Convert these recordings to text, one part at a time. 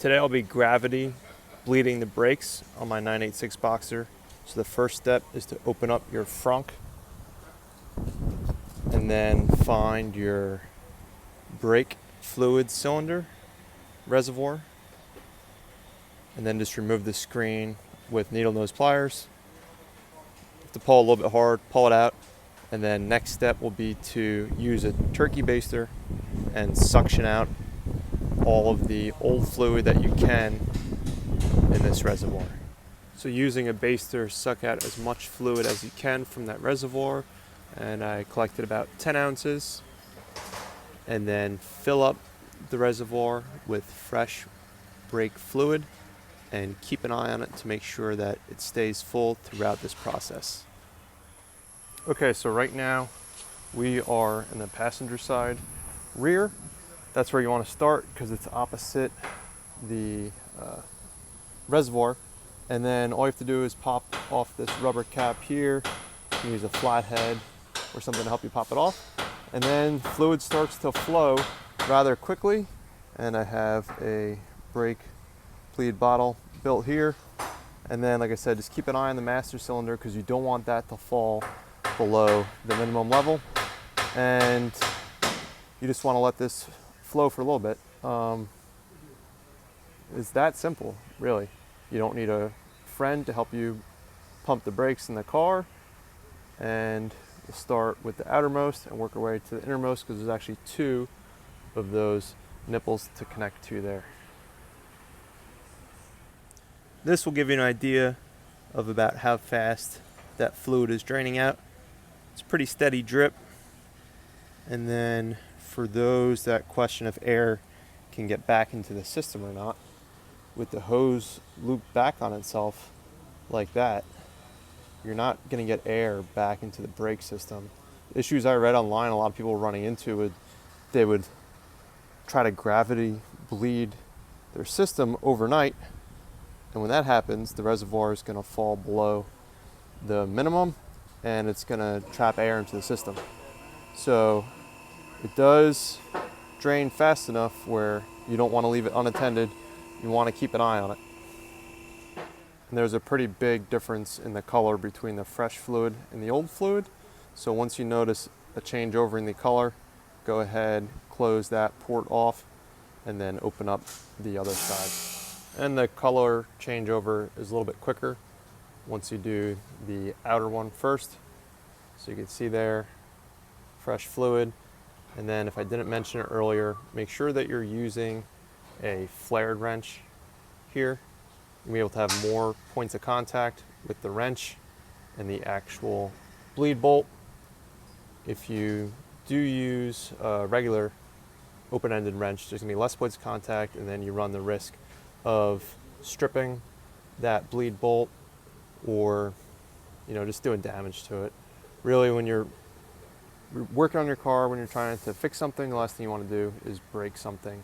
Today I'll be gravity bleeding the brakes on my 986 Boxster. So the first step is to open up your frunk and then find your brake fluid cylinder reservoir, and then just remove the screen with needle nose pliers. You have to pull a little bit hard, pull it out, and then next step will be to use a turkey baster and suction out all of the old fluid that you can in this reservoir. So using a baster, suck out as much fluid as you can from that reservoir, and I collected about 10 ounces, and then fill up the reservoir with fresh brake fluid and keep an eye on it to make sure that it stays full throughout this process. Okay, so right now we are in the passenger side rear. That's where you want to start because it's opposite the reservoir. And then all you have to do is pop off this rubber cap here. You can use a flathead or something to help you pop it off. And then fluid starts to flow rather quickly. And I have a brake bleed bottle built here. And then, like I said, just keep an eye on the master cylinder because you don't want that to fall below the minimum level. And you just want to let this flow for a little bit. It's that simple, really. You don't need a friend to help you pump the brakes in the car. And we'll start with the outermost and work our way to the innermost because there's actually two of those nipples to connect to there. This will give you an idea of about how fast that fluid is draining out. It's a pretty steady drip. And then for those that question if air can get back into the system or not, with the hose looped back on itself like that, you're not going to get air back into the brake system. Issues I read online, a lot of people were running into, they would try to gravity bleed their system overnight, and when that happens, the reservoir is going to fall below the minimum and it's going to trap air into the system. So it does drain fast enough where you don't want to leave it unattended. You want to keep an eye on it. And there's a pretty big difference in the color between the fresh fluid and the old fluid. So once you notice a change over in the color, go ahead, close that port off, and then open up the other side. And the color changeover is a little bit quicker once you do the outer one first. So you can see there, fresh fluid. And then if I didn't mention it earlier, make sure that you're using a flared wrench here. You'll be able to have more points of contact with the wrench and the actual bleed bolt. If you do use a regular open-ended wrench, there's gonna be less points of contact, and then you run the risk of stripping that bleed bolt or just doing damage to it. Really, when you're working on your car, when you're trying to fix something, the last thing you want to do is break something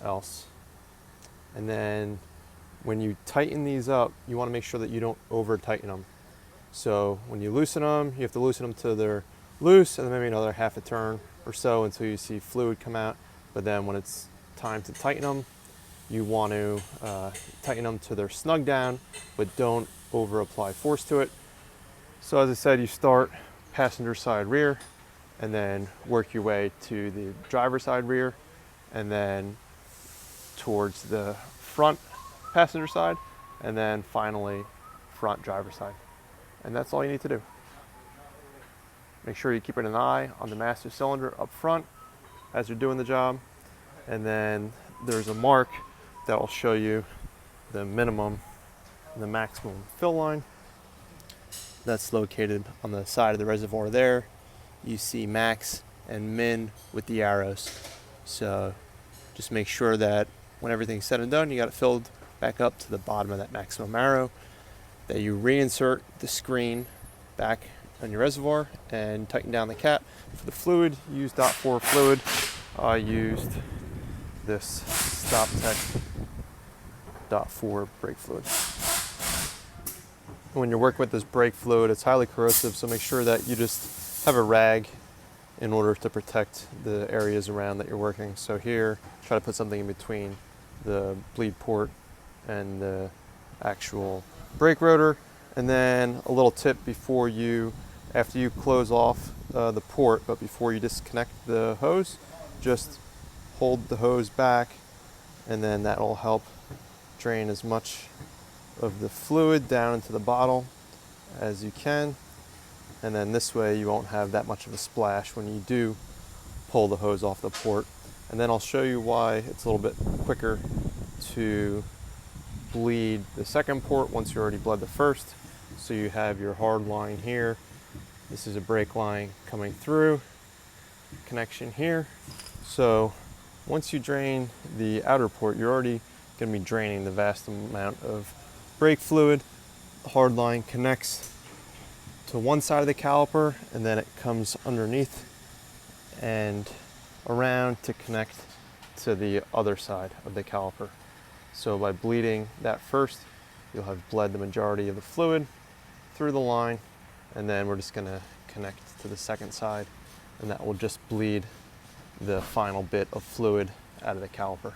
else. And then when you tighten these up, you want to make sure that you don't over tighten them. So when you loosen them, you have to loosen them till they're loose, and then maybe another half a turn or so until you see fluid come out. But then when it's time to tighten them, you want to tighten them till they're snug down, but don't over apply force to it. So as I said, you start passenger side rear, and then work your way to the driver side rear, and then towards the front passenger side, and then finally front driver side. And that's all you need to do. Make sure you keep an eye on the master cylinder up front as you're doing the job, and then there's a mark that will show you the minimum and the maximum fill line. That's located on the side of the reservoir there. You see max and min with the arrows. So just make sure that when everything's said and done, you got it filled back up to the bottom of that maximum arrow, that you reinsert the screen back on your reservoir and tighten down the cap. For the fluid, use .4 fluid. I used this StopTech .4 brake fluid. When you're working with this brake fluid, it's highly corrosive, so make sure that you just have a rag in order to protect the areas around that you're working. So here, try to put something in between the bleed port and the actual brake rotor. And then a little tip before you, after you close off the port, but before you disconnect the hose, just hold the hose back, and then that will help drain as much of the fluid down into the bottle as you can. And then this way you won't have that much of a splash when you do pull the hose off the port. And then I'll show you why it's a little bit quicker to bleed the second port once you already bled the first. So you have your hard line here. This is a brake line coming through, connection here. So once you drain the outer port, you're already going to be draining the vast amount of brake fluid. The hard line connects to one side of the caliper, and then it comes underneath and around to connect to the other side of the caliper. So by bleeding that first, you'll have bled the majority of the fluid through the line, and then we're just going to connect to the second side, and that will just bleed the final bit of fluid out of the caliper.